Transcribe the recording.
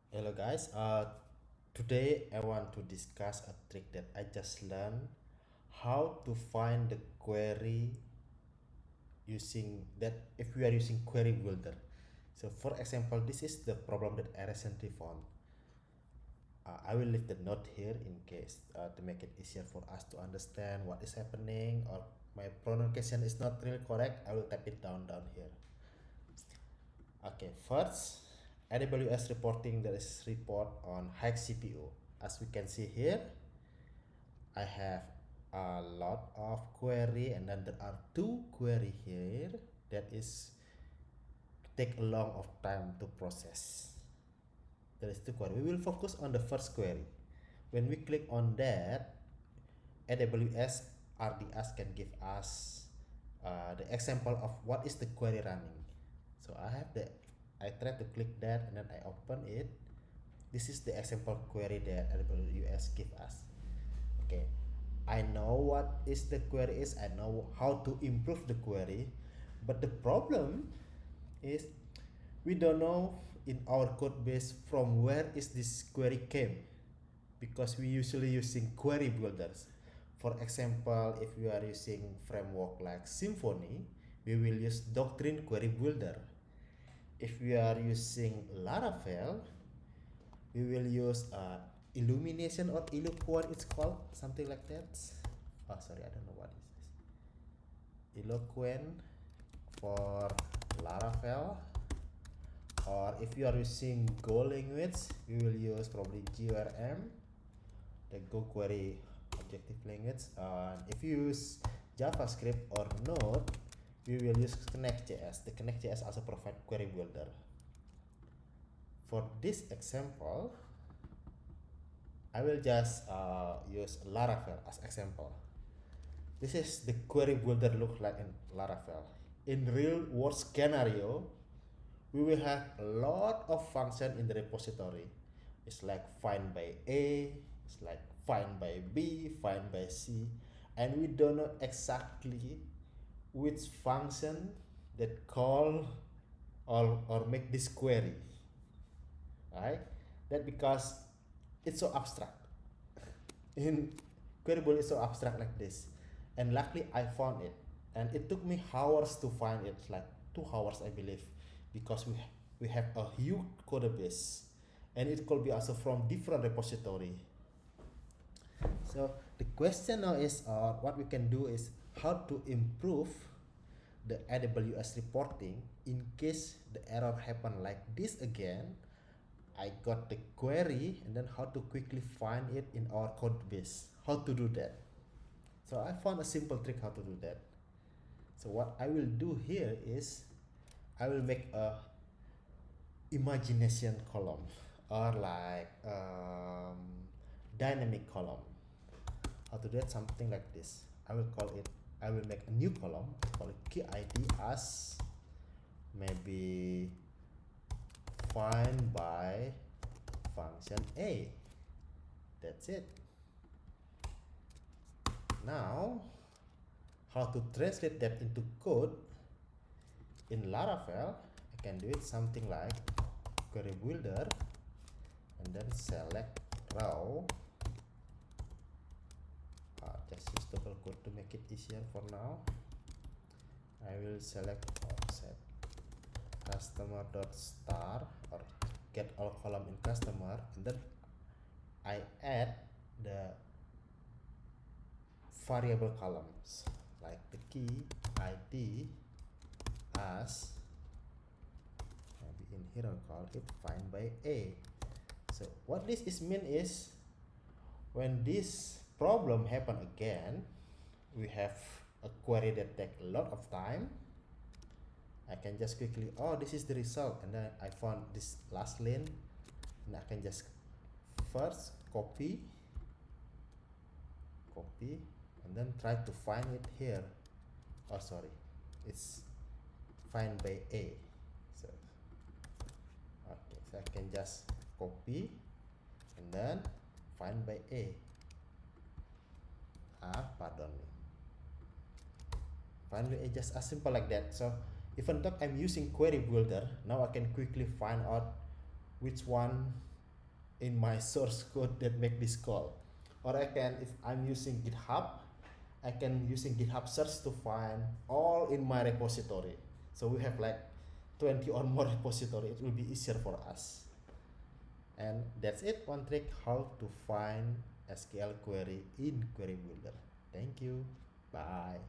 Hello guys, today I want to discuss a trick that I just learned how to find the query using that if we are using query builder. So for example, this is the problem that I recently found. I will leave the note here in case to make it easier for us to understand what is happening or my pronunciation is not really correct. I will type it down here. Okay, first, AWS reporting, there is report on high CPU. As we can see here, I have a lot of query and then there are two query here that is take a long of time to process. There is two query. We will focus on the first query. When we click on that, AWS RDS can give us the example of what is the query running. So I try to click that and then I open it. This is the example query that AWS give us. Okay, I know what is the query is. I know how to improve the query, but the problem is we don't know in our code base from where is this query came, because we usually using query builders. For example, if we are using framework like Symfony, we will use Doctrine Query Builder. If we are using Laravel, we will use Illumination or Eloquent, it's called something like that. Oh, sorry, I don't know what is this. Eloquent for Laravel. Or if you are using Go language, we will use probably GRM, the Go Query Objective Language. And if you use JavaScript or Node, we will use Connect.js. The Connect.js also provide query builder. For this example, I will just use Laravel as example. This is the query builder look like in Laravel. In real world scenario, we will have a lot of function in the repository. It's like find by A, it's like find by B, find by C, and we don't know exactly which function that call or make this query, right? That because it's so abstract. In Queryable is so abstract like this, and luckily I found it, and it took me hours to find it, like 2 hours I believe, because we have a huge code base, and it could be also from different repository. So the question now is, what we can do is how to improve the AWS reporting in case the error happen like this again. I got the query and then how to quickly find it in our code base. How to do that? So I found a simple trick how to do that. So what I will do here is I will make a imagination column or like dynamic column. How to do that? Something like this. I will call it. I will make a new column. Call it key ID as maybe find by function A. That's it. Now, how to translate that into code in Laravel? I can do it something like query builder and then select row. Just use double quote to make it easier for now. I will select set customer dot star or get all column in customer, and then I add the variable columns like the key ID as maybe in here I'll call it find by A. So what this is mean is when this problem happen again, we have a query that take a lot of time. I can just quickly, oh, this is the result, and then I found this last lane, and I can just first copy, and then try to find it here. Oh, sorry, it's find by A. So, okay, so I can just copy and then find by A. Pardon me. Find by A, just as simple like that. So even though I'm using query builder, now I can quickly find out which one in my source code that make this call. Or I can, if I'm using GitHub, I can using GitHub search to find all in my repository. So we have like 20 or more repository. It will be easier for us. And that's it, one trick how to find SQL query in Query Builder. Thank you. Bye.